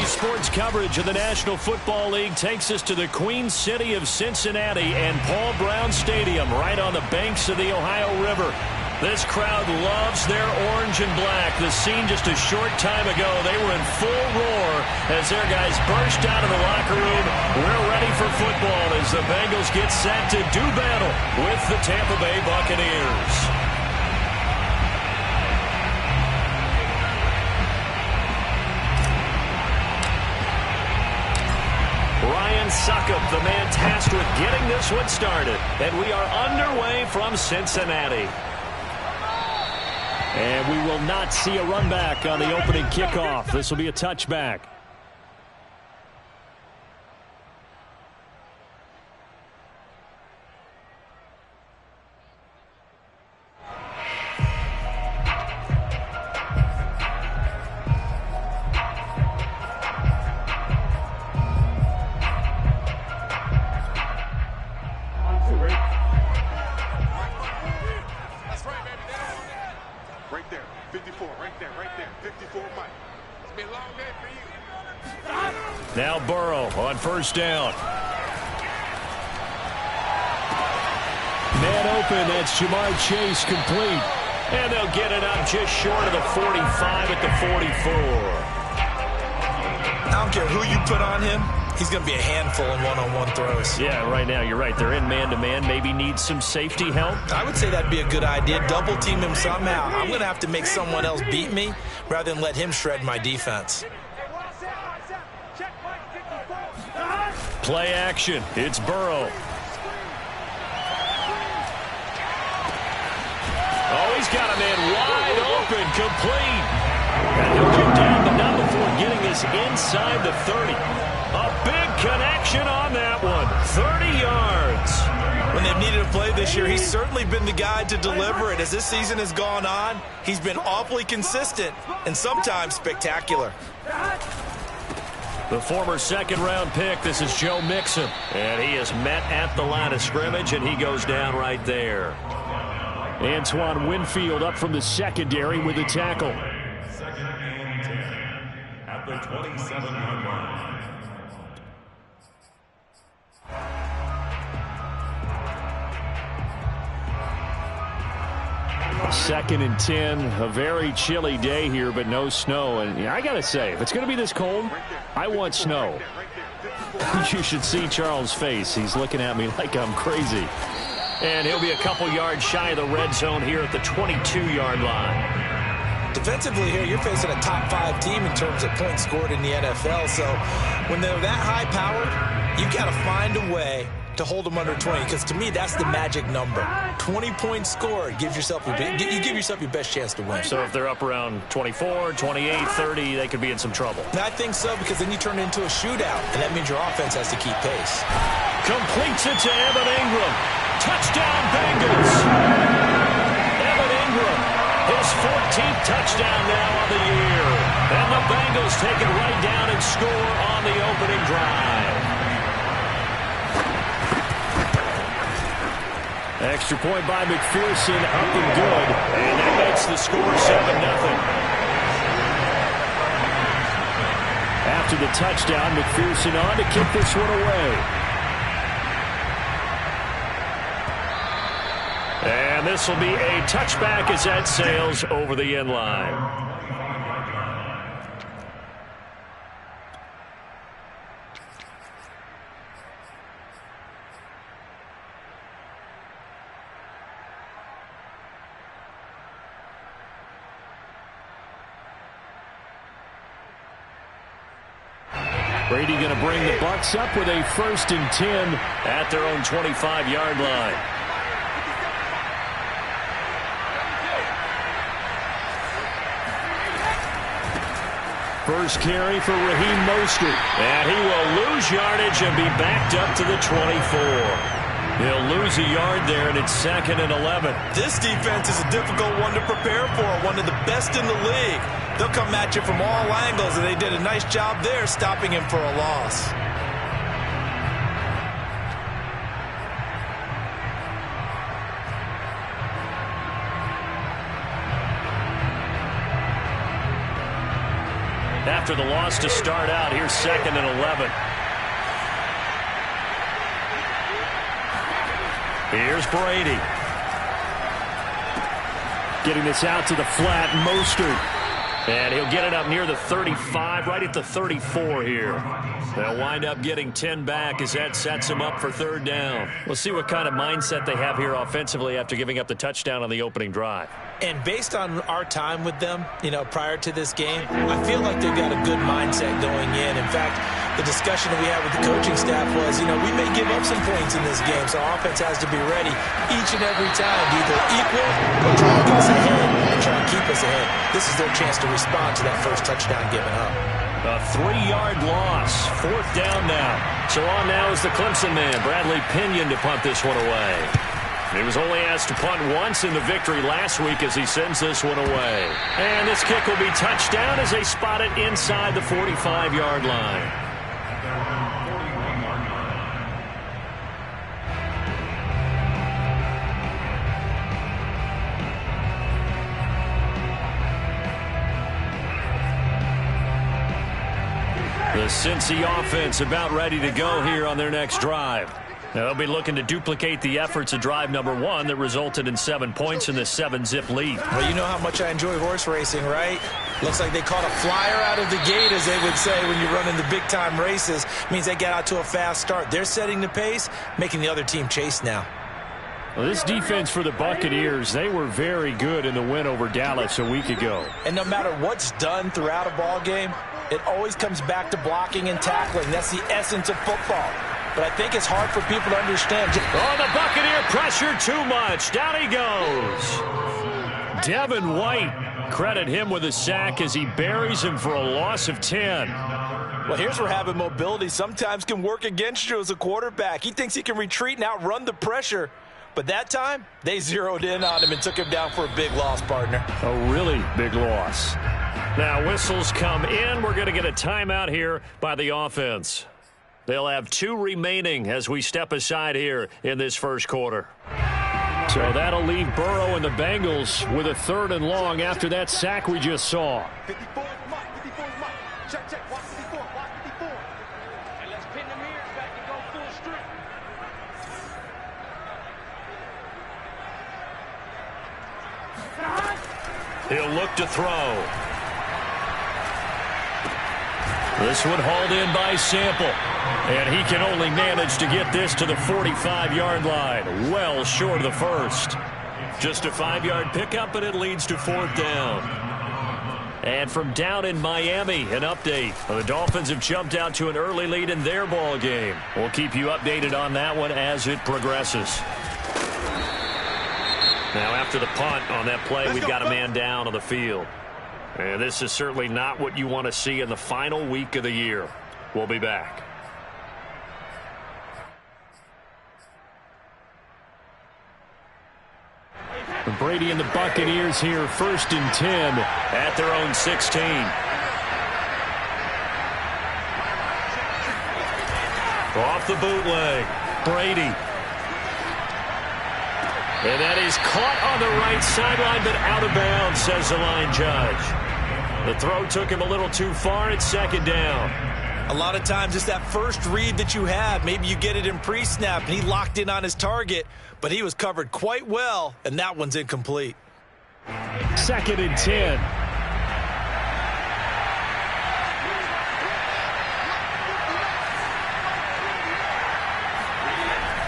Sports coverage of the National Football League takes us to the Queen City of Cincinnati and Paul Brown Stadium right on the banks of the Ohio River. This crowd loves their orange and black. The scene just a short time ago, they were in full roar as their guys burst out of the locker room. We're ready for football as the Bengals get set to do battle with the Tampa Bay Buccaneers. Ryan Succop, the man tasked with getting this one started. And we are underway from Cincinnati. And we will not see a run back on the opening kickoff. This will be a touchback. Now Burrow on first down. Man open, that's Jamar Chase complete. And they'll get it up just short of the 45 at the 44. I don't care who you put on him. He's going to be a handful in one-on-one throws. Yeah, right now you're right. They're in man-to-man. Maybe need some safety help. I would say that'd be a good idea. Double team him somehow. I'm going to have to make someone else beat me rather than let him shred my defense. Play action. It's Burrow. Oh, he's got a man wide open, complete. And he'll go down, but not before getting this inside the 30. A big connection on that one. 30 yards. When they've needed a play this year, he's certainly been the guy to deliver it. As this season has gone on, he's been awfully consistent and sometimes spectacular. The former second-round pick, this is Joe Mixon. And he is met at the line of scrimmage, and he goes down right there. Antoine Winfield up from the secondary with the tackle. Second and 10 at the 27-yard line. Second and 10, a very chilly day here, but no snow. And I got to say, if it's going to be this cold, I want snow. You should see Charles' face. He's looking at me like I'm crazy. And he'll be a couple yards shy of the red zone here at the 22-yard line. Defensively here, you're facing a top 5 team in terms of points scored in the NFL. So when they're that high-powered, you've got to find a way to hold them under 20, because to me that's the magic number. 20 points scored gives yourself you give yourself your best chance to win. So if they're up around 24, 28, 30, they could be in some trouble. I think so, because then you turn it into a shootout, and that means your offense has to keep pace. Completes it to Evan Ingram. Touchdown Bengals. Evan Ingram, his 14th touchdown now on the year. And the Bengals take it right down and score on the opening drive. Extra point by McPherson, up and good. And that makes the score 7-0. After the touchdown, McPherson on to kick this one away. And this will be a touchback as that sails over the end line. Brady going to bring the Bucs up with a 1st and 10 at their own 25-yard line. First carry for Raheem Mostert. And he will lose yardage and be backed up to the 24. He'll lose a yard there, and it's 2nd and 11. This defense is a difficult one to prepare for, one of the best in the league. They'll come at you from all angles, and they did a nice job there stopping him for a loss. after the loss to start out. Here's 2nd and 11. Here's Brady. Getting this out to the flat, Mostert. And he'll get it up near the 35, right at the 34 here. They'll wind up getting 10 back as that sets them up for 3rd down. We'll see what kind of mindset they have here offensively after giving up the touchdown on the opening drive. And based on our time with them, prior to this game, I feel like they've got a good mindset going in. In fact, the discussion that we had with the coaching staff was, we may give up some points in this game, so our offense has to be ready each and every time to either equal or try to get us ahead and try and keep us ahead. This is their chance to respond to that first touchdown given up. A 3-yard loss, 4th down now. So on now is the Clemson man, Bradley Pinion, to punt this one away. He was only asked to punt once in the victory last week as he sends this one away. And this kick will be touchdown as they spot it inside the 45-yard line. The Cincy offense about ready to go here on their next drive. Now they'll be looking to duplicate the efforts of drive number 1 that resulted in 7 points in this 7-zip lead. Well, you know how much I enjoy horse racing, right? Looks like they caught a flyer out of the gate, as they would say when you run in the big-time races. Means they get out to a fast start. They're setting the pace, making the other team chase now. Well, this defense for the Buccaneers, they were very good in the win over Dallas a week ago. And no matter what's done throughout a ball game, it always comes back to blocking and tackling. That's the essence of football. But I think it's hard for people to understand. Oh, the Buccaneer pressure too much. Down he goes. Devin White, credit him with a sack as he buries him for a loss of 10. Well, here's where having mobility sometimes can work against you as a quarterback. He thinks he can retreat and outrun the pressure. But that time, they zeroed in on him and took him down for a big loss, partner. A really big loss. Now whistles come in. We're going to get a timeout here by the offense. They'll have 2 remaining as we step aside here in this first quarter. So that'll leave Burrow and the Bengals with a 3rd and long after that sack we just saw. 54 mark, 54 mark. Check, watch 54, watch 54. And let's pin the mirrors back and go full strength. He'll look to throw. This one hauled in by Sample. And he can only manage to get this to the 45-yard line. Well short of the first. Just a 5-yard pickup, and it leads to 4th down. And from down in Miami, an update. The Dolphins have jumped out to an early lead in their ball game. We'll keep you updated on that one as it progresses. Now after the punt on that play, we've got a man down on the field. And this is certainly not what you want to see in the final week of the year. We'll be back. Brady and the Buccaneers here, 1st and 10 at their own 16. Off the bootleg, Brady. And that is caught on the right sideline, but out of bounds, says the line judge. The throw took him a little too far. It's 2nd down. A lot of times it's that first read that you have. Maybe you get it in pre-snap, and he locked in on his target, but he was covered quite well, and that one's incomplete. 2nd and 10.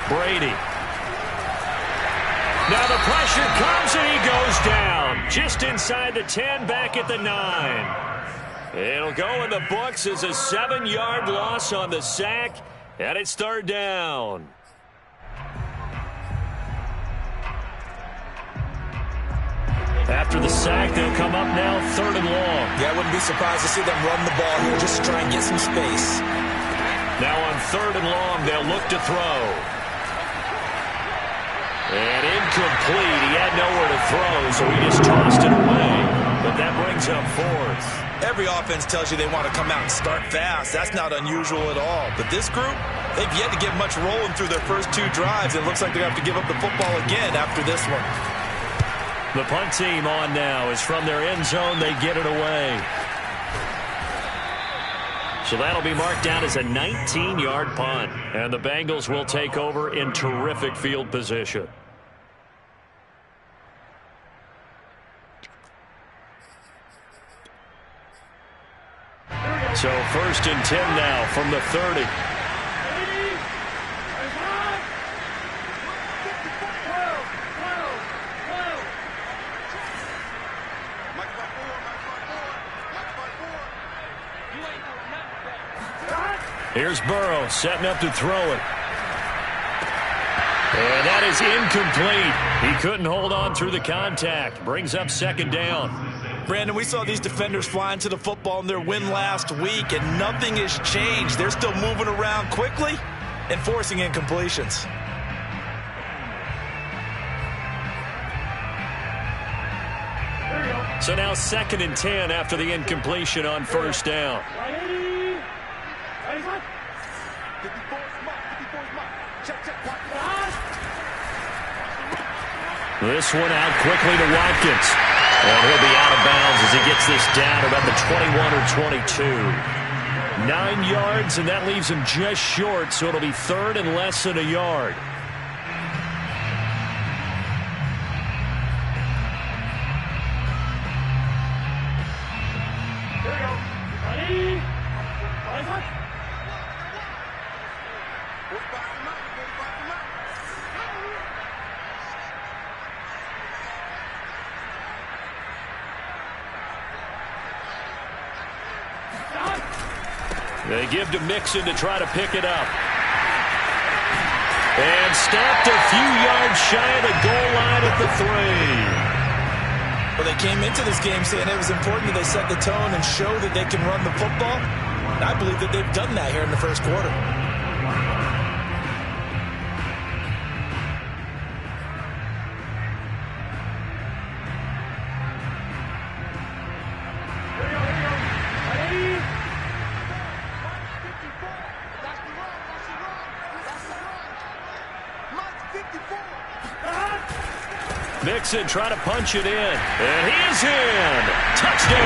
Brady. Now the pressure comes, and he goes down. Just inside the 10, back at the 9. It'll go in the books as a 7-yard loss on the sack, and it's 3rd down. After the sack, they'll come up now 3rd and long. Yeah, I wouldn't be surprised to see them run the ball here just to try and get some space. Now on 3rd and long, they'll look to throw. And incomplete. He had nowhere to throw, so he just tossed it away. But that brings up 4th. Every offense tells you they want to come out and start fast. That's not unusual at all. But this group, they've yet to get much rolling through their first 2 drives. It looks like they're going to have to give up the football again after this one. The punt team on now is from their end zone. They get it away. So that'll be marked down as a 19-yard punt. And the Bengals will take over in terrific field position. So 1st and 10 now from the 30. Here's Burrow setting up to throw it. And that is incomplete. He couldn't hold on through the contact. Brings up 2nd down. Brandon, we saw these defenders flying to the football in their win last week, and nothing has changed. They're still moving around quickly and forcing incompletions. So now 2nd and 10 after the incompletion on 1st down. This one out quickly to Watkins. And he'll be out of bounds as he gets this down about the 21 or 22. 9 yards, and that leaves him just short, so it'll be 3rd and less than a yard. They give to Mixon to try to pick it up. And stopped a few yards shy of the goal line at the 3. Well, they came into this game saying it was important that they set the tone and show that they can run the football. And I believe that they've done that here in the 1st quarter. Mixon trying to punch it in. And he is in. Touchdown.